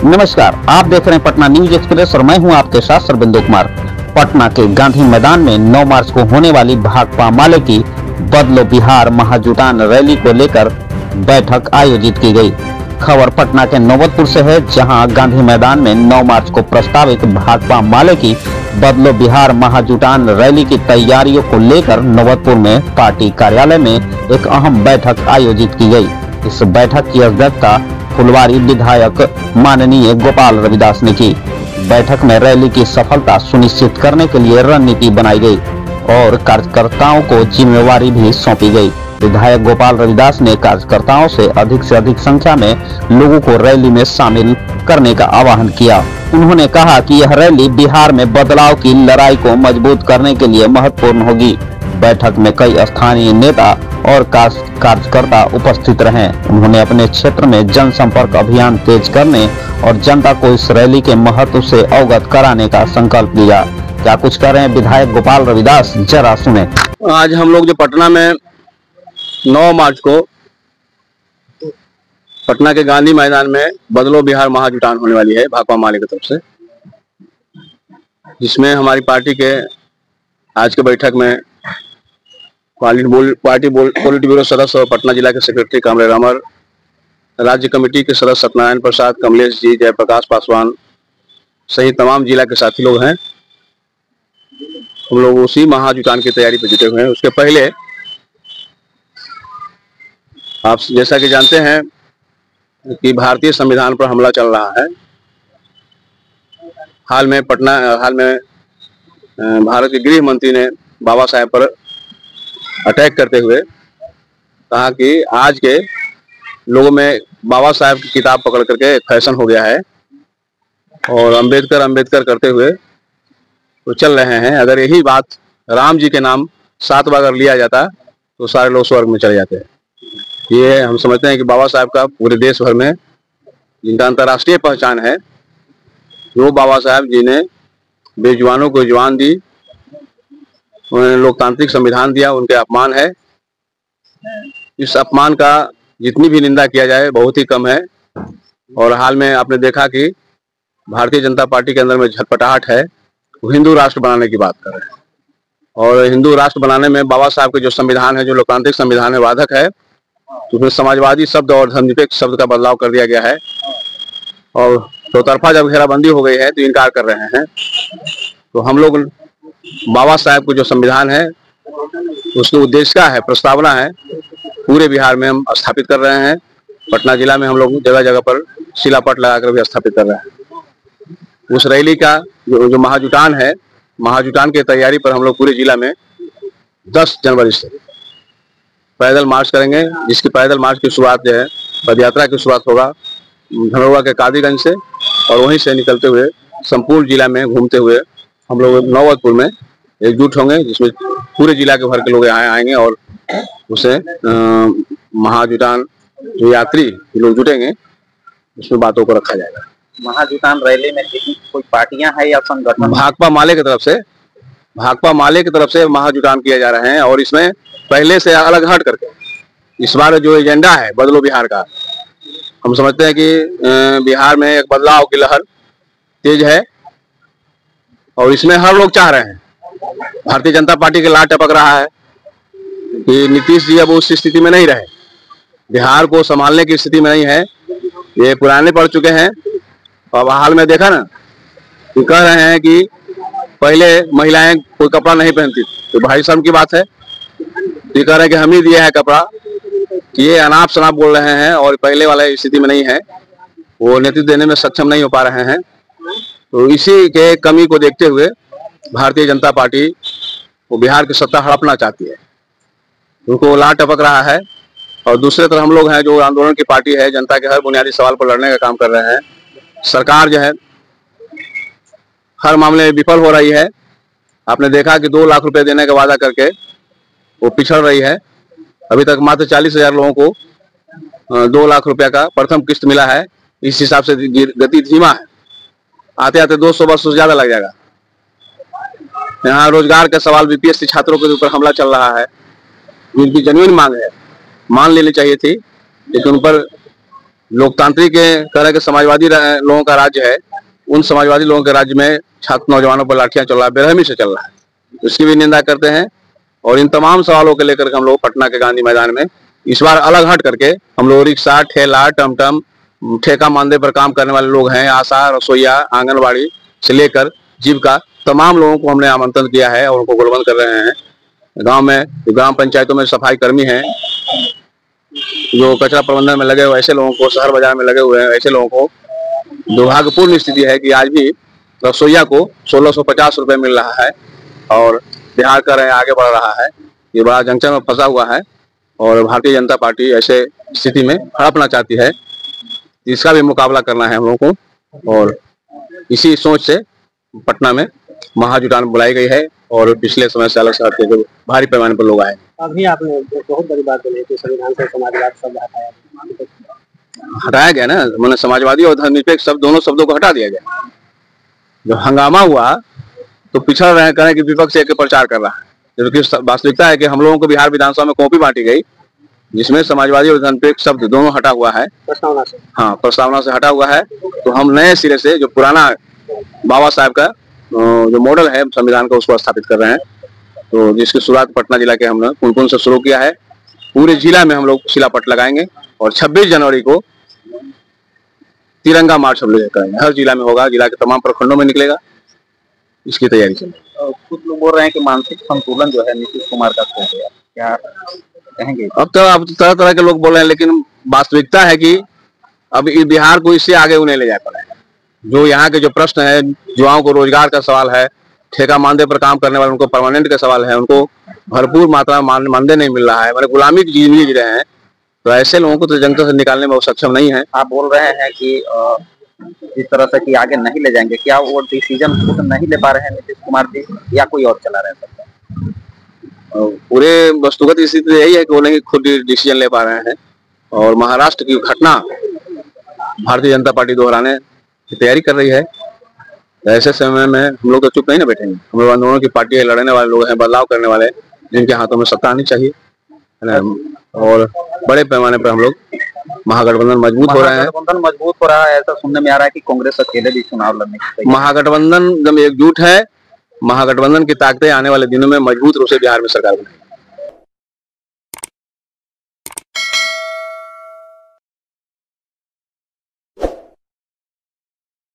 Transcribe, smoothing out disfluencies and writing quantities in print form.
नमस्कार, आप देख रहे हैं पटना न्यूज एक्सप्रेस और मैं हूं आपके साथ सरबिंदु कुमार। पटना के गांधी मैदान में 9 मार्च को होने वाली भाकपा माले की बदलो बिहार महाजुटान रैली को लेकर बैठक आयोजित की गई। खबर पटना के नौबतपुर से है, जहां गांधी मैदान में 9 मार्च को प्रस्तावित भाकपा माले की बदलो बिहार महाजुटान रैली की तैयारियों को लेकर नौबतपुर में पार्टी कार्यालय में एक अहम बैठक आयोजित की गई। इस बैठक की अध्यक्षता फुलवारी विधायक माननीय गोपाल रविदास ने की। बैठक में रैली की सफलता सुनिश्चित करने के लिए रणनीति बनाई गई और कार्यकर्ताओं को जिम्मेवारी भी सौंपी गई। विधायक गोपाल रविदास ने कार्यकर्ताओं से अधिक संख्या में लोगों को रैली में शामिल करने का आह्वान किया। उन्होंने कहा कि यह रैली बिहार में बदलाव की लड़ाई को मजबूत करने के लिए महत्वपूर्ण होगी। बैठक में कई स्थानीय नेता और कार्यकर्ता उपस्थित रहे। उन्होंने अपने क्षेत्र में जनसंपर्क अभियान तेज करने और जनता को इस रैली के महत्व से अवगत कराने का संकल्प लिया। क्या कुछ कर रहे हैं विधायक गोपाल रविदास, जरा सुने। आज हम लोग जो पटना में 9 मार्च को पटना के गांधी मैदान में बदलो बिहार महाजुटान होने वाली है भाकपा माले की तरफ से, जिसमें हमारी पार्टी के आज के बैठक में पार्टी पोलिट ब्यूरो सदस्य और पटना जिला के सेक्रेटरी कामरेड अमर, राज्य कमेटी के सदस्य सत्यनारायण प्रसाद, कमलेश जी, जयप्रकाश पासवान सहित तमाम जिला के साथी लोग हैं। हम लोग उसी महाजुटान की तैयारी पर जुटे हुए हैं। उसके पहले आप जैसा कि जानते हैं कि भारतीय संविधान पर हमला चल रहा है। हाल में भारत के गृह मंत्री ने बाबा साहेब पर अटैक करते हुए कहा कि आज के लोगों में बाबा साहेब की किताब पकड़ करके एक फैशन हो गया है और अंबेडकर करते हुए तो चल रहे हैं। अगर यही बात राम जी के नाम 7 बार अगर लिया जाता तो सारे लोग स्वर्ग में चले जाते हैं। ये हम समझते हैं कि बाबा साहेब का पूरे देश भर में जिनका अंतर्राष्ट्रीय पहचान है, वो बाबा साहेब जी ने बेजुबानों को जुबान दी, उन्होंने लोकतांत्रिक संविधान दिया, उनके अपमान है। इस अपमान का जितनी भी निंदा किया जाए बहुत ही कम है। और हाल में आपने देखा कि भारतीय जनता पार्टी के अंदर में झटपटाहट है, वो हिंदू राष्ट्र बनाने की बात कर रहे हैं। और हिंदू राष्ट्र बनाने में बाबा साहब के जो संविधान है, जो लोकतांत्रिक संविधान है, बाधक है। तो उसमें समाजवादी शब्द और धर्मनिरपेक्ष शब्द का बदलाव कर दिया गया है और चौतरफा जब घेराबंदी हो गई है तो इनकार कर रहे हैं। तो हम लोग बाबा साहब को जो संविधान है उसके उद्देश्य का है, प्रस्तावना है, पूरे बिहार में हम स्थापित कर रहे हैं। पटना जिला में हम लोग जगह जगह पर शिलापट लगाकर भी स्थापित कर रहे हैं। उस रैली का जो महाजुटान है, महाजुटान की तैयारी पर हम लोग पूरे जिला में 10 जनवरी से पैदल मार्च करेंगे, जिसकी पैदल मार्च की शुरुआत जो है पद यात्रा की शुरुआत होगा धनौरा के कादीगंज से और वहीं से निकलते हुए संपूर्ण जिला में घूमते हुए हम लोग नौबतपुर में एकजुट होंगे, जिसमें पूरे जिला के भर के लोग आएंगे और उसे महाजुटान जो यात्री लोग जुटेंगे उसमें बातों को रखा जाएगा। महाजुटान रैली में कोई पार्टियां हैं या संगठन? भाकपा माले की तरफ से महाजुटान किया जा रहे हैं और इसमें पहले से अलग हट करके इस बार जो एजेंडा है बदलो बिहार का, हम समझते हैं कि बिहार में एक बदलाव की लहर तेज है और इसमें हर लोग चाह रहे हैं। भारतीय जनता पार्टी के लाट टपक रहा है कि नीतीश जी अब उस स्थिति में नहीं रहे, बिहार को संभालने की स्थिति में नहीं है, ये पुराने पड़ चुके हैं। अब हाल में देखा ना कि कह रहे हैं कि पहले महिलाएं कोई कपड़ा नहीं पहनती, तो भाई शर्म की बात है। ये कह रहे हैं कि हम ही दिया है कपड़ा, कि ये अनाप शनाप बोल रहे हैं और पहले वाले स्थिति में नहीं है, वो नेतृत्व देने में सक्षम नहीं हो पा रहे हैं। तो इसी के कमी को देखते हुए भारतीय जनता पार्टी वो बिहार की सत्ता हड़पना चाहती है, उनको लाट टपक रहा है। और दूसरे तरफ हम लोग हैं जो आंदोलन की पार्टी है, जनता के हर बुनियादी सवाल पर लड़ने का काम कर रहे हैं। सरकार जो है हर मामले में विफल हो रही है। आपने देखा कि 2 लाख रुपए देने का वादा करके वो पिछड़ रही है। अभी तक मात्र 40,000 लोगों को 2 लाख रुपया का प्रथम किस्त मिला है। इस हिसाब से गति धीमा है, आते आते 200 वर्ष से ज्यादा लग जाएगा। यहाँ रोजगार का सवाल, बीपीएससी छात्रों के ऊपर हमला चल रहा है, जिनकी जेन्युइन मांग है, मान लेनी चाहिए थी, लेकिन उन पर लोकतांत्रिक तरह के समाजवादी लोगों का राज्य है, उन समाजवादी लोगों के राज्य में छात्र नौजवानों पर लाठियां चल रहा है, बेरहमी से चल रहा है, उसकी भी निंदा करते हैं। और इन तमाम सवालों को लेकर हम लोग पटना के गांधी मैदान में इस बार अलग हट करके हम लोग रिक्शा, ठेला, टमटम, ठेका मानदेय पर काम करने वाले लोग हैं, आशा, रसोईया, आंगनबाड़ी से लेकर जीविका, तमाम लोगों को हमने आमंत्रण किया है और उनको गोलबंद कर रहे हैं। गांव में, ग्राम पंचायतों में सफाई कर्मी हैं, जो कचरा प्रबंधन में लगे हुए ऐसे लोगों को, शहर बाजार में लगे हुए हैं ऐसे लोगों को दुर्भाग्यपूर्ण स्थिति है कि आज भी रसोईया को 1650 रुपए मिल रहा है और बिहार का रहे आगे बढ़ रहा है। ये बड़ा जंक्शन में फंसा हुआ है और भारतीय जनता पार्टी ऐसे स्थिति में हड़पना चाहती है। इसका भी मुकाबला करना है हम लोगों को और इसी सोच से पटना में महाजुटान बुलाई गई है और पिछले समय से अलग से हटके जो भारी पैमाने पर लोग आए। अभी आपने बहुत बड़ी बात बोली कि संविधान से समाजवाद शब्द हटाया गया ना, मैंने समाजवादी और धर्मनिरपेक्ष शब्द दोनों शब्दों को हटा दिया गया। जब हंगामा हुआ तो पिछड़ रहे हैं कि विपक्ष एक प्रचार कर रहा है, जबकि वास्तविकता है कि हम लोगों को बिहार विधानसभा में कॉपी बांटी गई जिसमें समाजवादी और धर्मनिरपेक्ष शब्द दोनों हटा हुआ है, प्रस्तावना से। हाँ, प्रस्तावना से हटा हुआ है। तो हम नए सिरे से जो पुराना बाबा साहब का जो मॉडल है संविधान का उसको स्थापित कर रहे हैं। तो जिसकी शुरुआत पटना जिला के हमने पुनपुन से शुरू किया है। पूरे जिला में हम लोग शिलापट लगाएंगे और 26 जनवरी को तिरंगा मार्च हम लोग करेंगे। हर जिला में होगा, जिला के तमाम प्रखंडों में निकलेगा। इसकी तैयारी चल रही है। कुछ लोग बोल रहे हैं कि मानसिक संतुलन जो है नीतीश कुमार का खो गया, क्या कहेंगे? अब तरह तरह के लोग बोल रहे हैं, लेकिन वास्तविकता है कि अब बिहार को इससे आगे उन्हें ले जा पड़ा है। जो यहाँ के जो प्रश्न है, युवाओं को रोजगार का सवाल है, ठेका मानदेय पर काम करने वाले उनको परमानेंट का सवाल है, उनको भरपूर मात्रा में मानदेय नहीं मिल रहा है, मैंने गुलामी की जिंदगी जी रहे हैं। तो ऐसे लोगों को तो जंगल से निकालने में वो सक्षम नहीं है। आप बोल रहे हैं कि इस तरह से कि आगे नहीं ले जाएंगे, क्या वो डिसीजन खुद नहीं ले पा रहे हैं नीतीश कुमार जी या कोई और चला रहे हैं? पूरे वस्तुगत स्थिति यही है कि वो नहीं खुद डिसीजन ले पा रहे हैं और महाराष्ट्र की घटना भारतीय जनता पार्टी दोहराने की तैयारी कर रही है। ऐसे समय में हम लोग तो चुप नहीं ना बैठेंगे। हम लोग आंदोलन की पार्टी है, लड़ने वाले लोग हैं, बदलाव करने वाले, जिनके हाथों में सत्ता आनी चाहिए और बड़े पैमाने पर हम लोग महागठबंधन मजबूत हो रहे हैं। महागठबंधन मजबूत हो रहा है, ऐसा सुनने में आ रहा है कि कांग्रेस अकेले भी चुनाव लड़ने की। महागठबंधन जब एकजुट है, महागठबंधन की ताकतें आने वाले दिनों में मजबूत रूप से बिहार में सरकार बनाएगी।